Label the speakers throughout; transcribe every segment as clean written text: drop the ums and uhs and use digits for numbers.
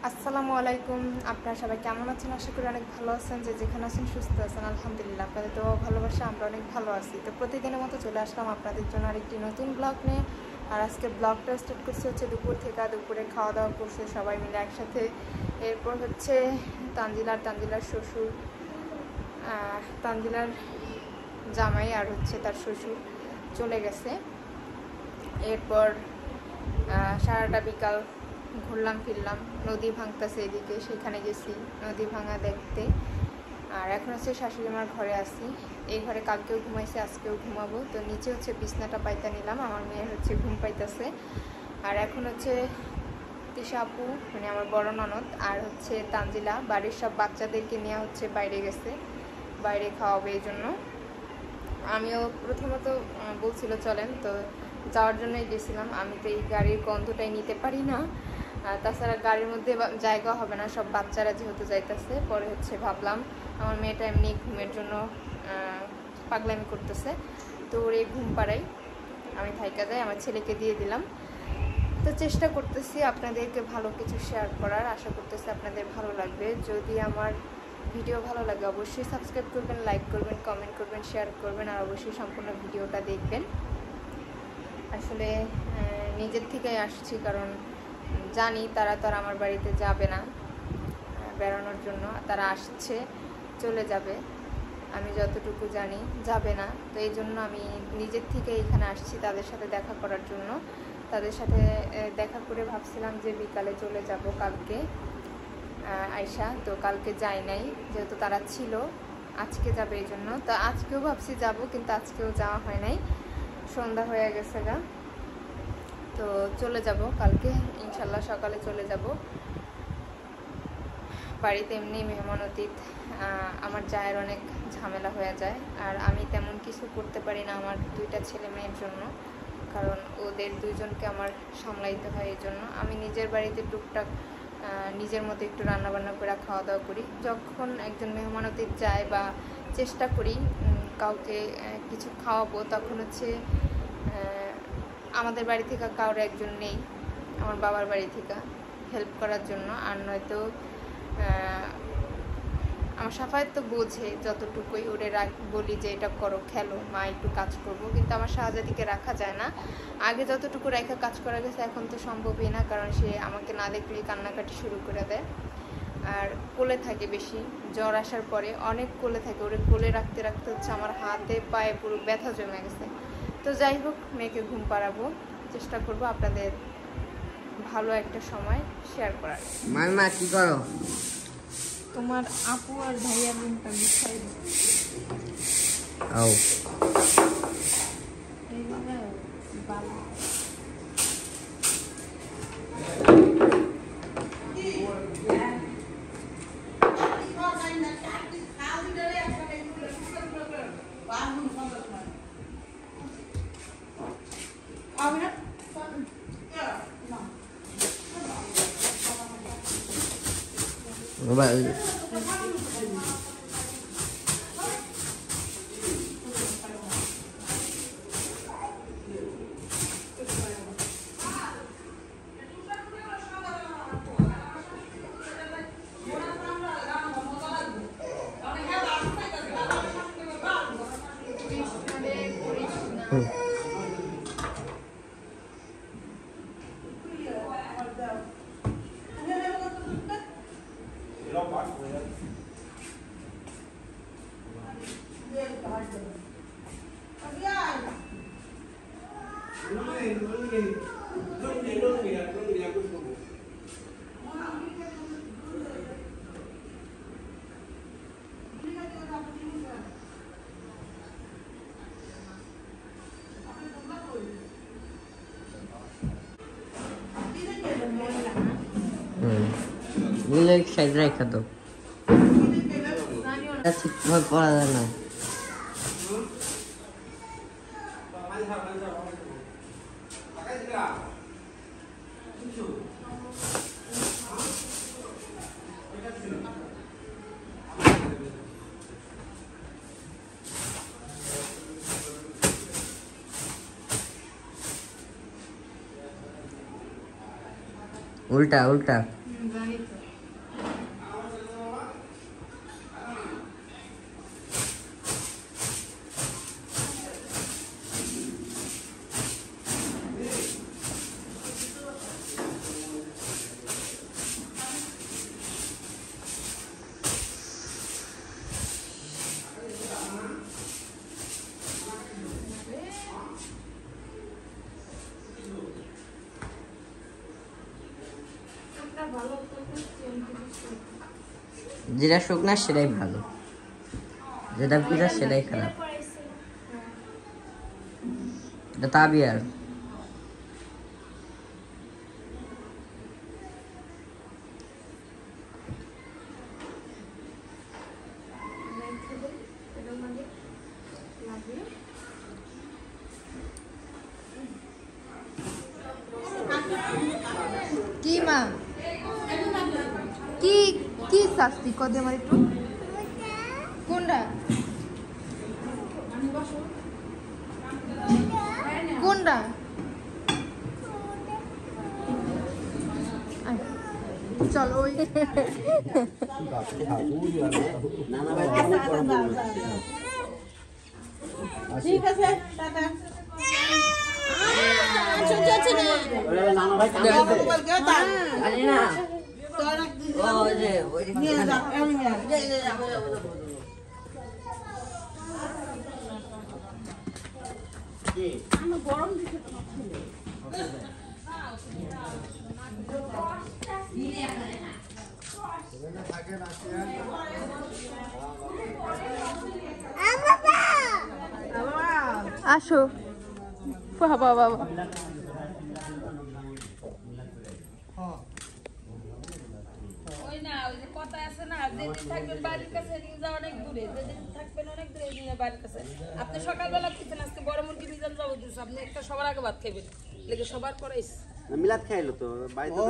Speaker 1: আসসালামু আলাইকুম, আপনারা সবাই কেমন আছেন? আশা করি অনেক ভালো আছেন। যে যেখানে আছেন সুস্থ আছেন, আলহামদুলিল্লাহ। আপনাদের তো ভালোবাসা, আমরা অনেক ভালো আছি। তো প্রতিদিনের মতো চলে আসলাম আপনাদের জন্য আরেকটি নতুন ব্লগ নিয়ে। আর আজকে ব্লগটা স্টার্ট করছে হচ্ছে দুপুর থেকে। দুপুরে খাওয়া দাওয়া করছে সবাই মিলে একসাথে। এরপর হচ্ছে তানজিলার শ্বশুর, তানজিলার জামাই আর হচ্ছে তার শ্বশুর চলে গেছে। এরপর সারাটা বিকাল ঘুরলাম ফিরলাম, নদী ভাঙতেছে এদিকে, সেখানে গেছি নদী ভাঙা দেখতে। আর এখন হচ্ছে শাশুড়ি মার ঘরে আসি। এই ঘরে কালকেও ঘুমাইছে, আজকেও ঘুমাবো। তো নিচে হচ্ছে বিছনাটা পাইতে নিলাম, আমার মেয়ের হচ্ছে ঘুম পাইতেছে। আর এখন হচ্ছে তিশা আপু, মানে আমার বড় ননদ, আর হচ্ছে তানজিলা বাড়ির সব বাচ্চাদেরকে নিয়ে হচ্ছে বাইরে গেছে, বাইরে খাওয়াবে এই জন্য। আমিও প্রথমত বলছিল চলেন, তো যাওয়ার জন্যই গেছিলাম। আমি তো এই গাড়ির গন্ধটাই নিতে পারি না, তাছাড়া গাড়ির মধ্যে জায়গা হবে না, সব বাচ্চারা যেহেতু যাইতেছে। পরে হচ্ছে ভাবলাম আমার মেয়েটা এমনি ঘুমের জন্য পাগলামি করতেছে, তো ওর এই ঘুম পাড়াই আমি থাইকা যাই, আমার ছেলেকে দিয়ে দিলাম। তো চেষ্টা করতেছি আপনাদেরকে ভালো কিছু শেয়ার করার, আশা করতেছি আপনাদের ভালো লাগবে। যদি আমার ভিডিও ভালো লাগে অবশ্যই সাবস্ক্রাইব করবেন, লাইক করবেন, কমেন্ট করবেন, শেয়ার করবেন, আর অবশ্যই সম্পূর্ণ ভিডিওটা দেখবেন। আসলে নিজের থেকেই আসছি, কারণ জানি তারা তো আর আমার বাড়িতে যাবে না বেড়ানোর জন্য, তারা আসছে চলে যাবে, আমি যতটুকু জানি যাবে না। তো এই জন্য আমি নিজের থেকে এখানে আসছি তাদের সাথে দেখা করার জন্য। তাদের সাথে দেখা করে ভাবছিলাম যে বিকালে চলে যাব কালকে আয়শা, তো কালকে যাই নাই যেহেতু তারা ছিল, আজকে যাবে এই জন্য। তো আজকেও ভাবছি যাব, কিন্তু আজকেও যাওয়া হয় নাই, সন্ধ্যা হয়ে গেছে গা। তো চলে যাব কালকে ইনশাল্লাহ, সকালে চলে যাব বাড়িতে। এমনি মেহমান অতীত আমার জায়ের অনেক ঝামেলা হয়ে যায়, আর আমি তেমন কিছু করতে পারি না আমার দুইটা ছেলে মেয়ের জন্য, কারণ ওদের দুইজনকে আমার সামলাইতে হয়। এই জন্য আমি নিজের বাড়িতে টুকটাক নিজের মতো একটু রান্নাবান্না করে খাওয়া দাওয়া করি। যখন একজন মেহমান অতীত যায় বা চেষ্টা করি কাউকে কিছু খাওয়াবো, তখন হচ্ছে আমাদের বাড়ি থেকে কারোর একজন নেই, আমার বাবার বাড়ি থেকে হেল্প করার জন্য। আর নয়তো আমার সাফায়েত তো বোঝে যতটুকুই, ওরে বলি যে এটা করো, খেলো, মা একটু কাজ করবো, কিন্তু আমার শাহজাদিকে রাখা যায় না। আগে যতটুকু রেখা কাজ করা গেছে এখন তো সম্ভবই না, কারণ সে আমাকে না দেখলেই কান্নাকাটি শুরু করে দেয়। আর কোলে থাকে বেশি, জ্বর আসার পরে অনেক কোলে থাকে, ওরে কোলে রাখতে রাখতে হচ্ছে আমার হাতে পায়ে পুরো ব্যথা জমে গেছে। তো যাই হোক, মেয়েকে ঘুম পাড়াবো, চেষ্টা করবো আপনাদের ভালো একটা সময় শেয়ার করার।
Speaker 2: মামা কি করো?
Speaker 1: তোমার আপু আর ভাইয়ার রুমটা বিছাই দাও।
Speaker 2: আও
Speaker 1: এইভাবে ভালো।
Speaker 2: Mobile Nilai saya direct atau? Asik banget pala na. উল্টা উল্টা
Speaker 1: জানি তো।
Speaker 2: যেটা শুকনা সেটাই ভালো, যেটা ভিজা সেটাই খারাপ। এটা তাবিয়ার
Speaker 1: কি মা কি কি শাস্তি কদে আমার একটু কোনটা কোনটা আয়, চল ওই
Speaker 3: ঠিক আছে টাটা
Speaker 2: জানি না। ও যে ওই
Speaker 1: আসো বাবা বাবা
Speaker 3: ওই না ওই যে কথা আছে না যেদিন থাকবেন বাড়ির কাছে সেদিন যা অনেক দূরে, যেদিন থাকবেন অনেক দূরে সেদিন বাড়ির কাছে। আপনি সকালবেলা খেতেন, আজকে বড় মুরগি মিজান যাবো দিয়েছে, আপনি একটা সবার আগে ভাত খাইবেন, লেগে সবার পরাইছে।
Speaker 4: মিলাদ খাইলো তো বাড়িতে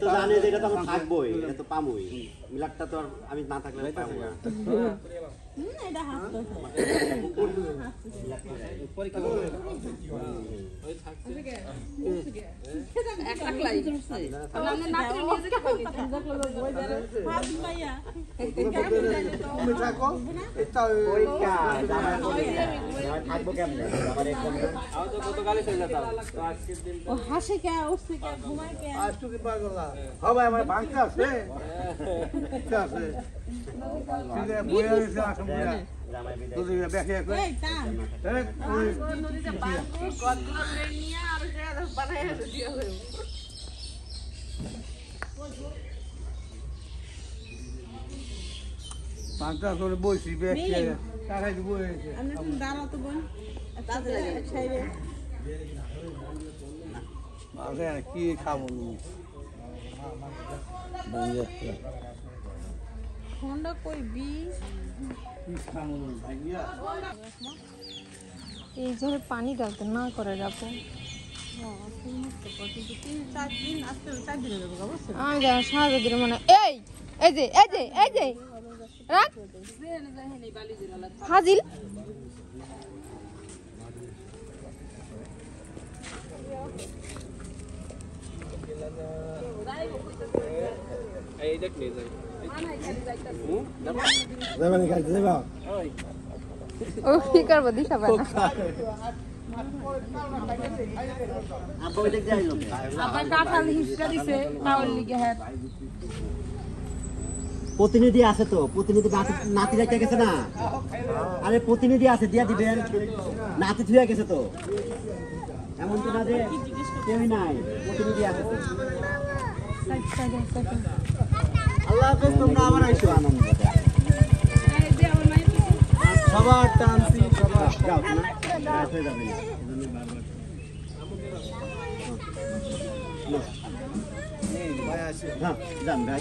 Speaker 4: তো জানে যে এটা তো আমার থাকবোই, এটা তো পামুই। মিলাদটা তো আর আমি না থাকলে পাবো না।
Speaker 3: এক লাখ লাই আপনি নাতির নিয়ে যেতে পারবেন।
Speaker 4: পরীক্ষা থাকবো কেমনে আমার একদম
Speaker 3: ও হাসে কে উঠছে কে ঘুমায় কে
Speaker 5: হবে আমার ভাঙতে আছে আছে বইয়া আছে আসম বইয়া তো দিবে দেখে একবার
Speaker 3: এই টান
Speaker 5: ওই
Speaker 3: নদীতে বাঁধ গদগুলো ধরে নিয়ে আর যে বানায় দিয়ে হলো।
Speaker 5: ভাঙতে করে বইছি দেখে টাকাই দিব হয়েছে
Speaker 3: আপনি তুমি দাঁড়াও তো বোন তাতে লাগে ছাইরে
Speaker 5: আরে কি খাবো
Speaker 3: ফোনটা কই বি
Speaker 5: কি খাবো ভাইয়া
Speaker 1: এই যে পানি ডালতে না করে রাখো আমি জানি সাহায্য দিলে মনে এই এই যে এই যে এই যে রাখ হাজিল
Speaker 5: যাবেন গাইতে যাবা
Speaker 1: ও কি করবো দিশা পায় না
Speaker 4: আব্বা ওই দিক দিয়ে আইলো
Speaker 3: আবার কাঁঠাল হিসটা দিছে তাওল লিগে হ্যাঁ
Speaker 4: প্রতিনিধি আছে তো, প্রতিনিধি নাতি রেখে গেছে না। আরে প্রতিনিধি আছে দিয়া দিবেন, নাতি থুয়ে গেছে তো, এমন তো না যে কেউই নাই, প্রতিনিধি আছে তো। আল্লাহ হাফেজ, তোমরা আবার আইসো আনন্দ সবার টানছি সবার যাও না হয়ে যাবে না। হ্যাঁ যান ভাই,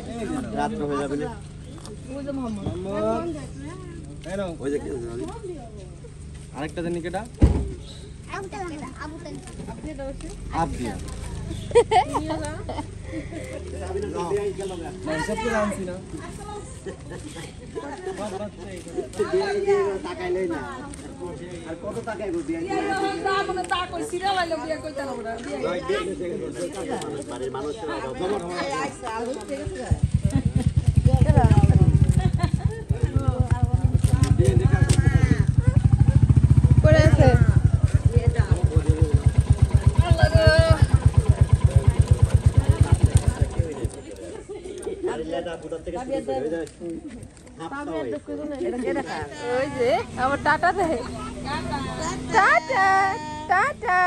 Speaker 4: রাত্র হয়ে যাবে না। ওই যে আরেকটা জানি কেটা আবদিয়া তাকাইলেই না আর কত টাকা এগো বিয়া
Speaker 3: বিয়া যখন যা মনে তা কই সিরিয়াল আইলো বিয়া কইতে না ওরা বিয়া
Speaker 4: বাড়ির মানুষের জমা
Speaker 1: করে আছে
Speaker 3: আল্লাহ গো
Speaker 1: ওই যে আমার টাটা দেয় টাটা টাটা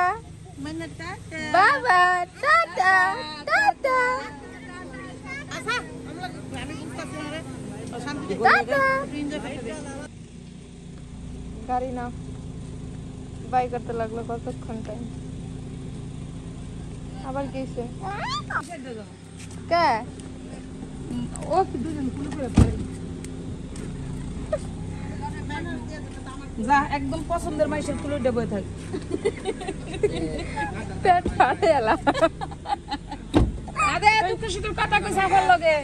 Speaker 1: বাবা টাটা টাটা টাটা গাড়ি না বাই করতে লাগলো কতক্ষণ টাইম আবার গেছে কে
Speaker 3: ও দুজন কুলে করে পড়ে যা একদম পছন্দের মাইশের কুলে ডেবই থাক
Speaker 1: পেট ফাটে এলা
Speaker 3: আরে দুঃখ শুধু কথা কইছে আমার লগে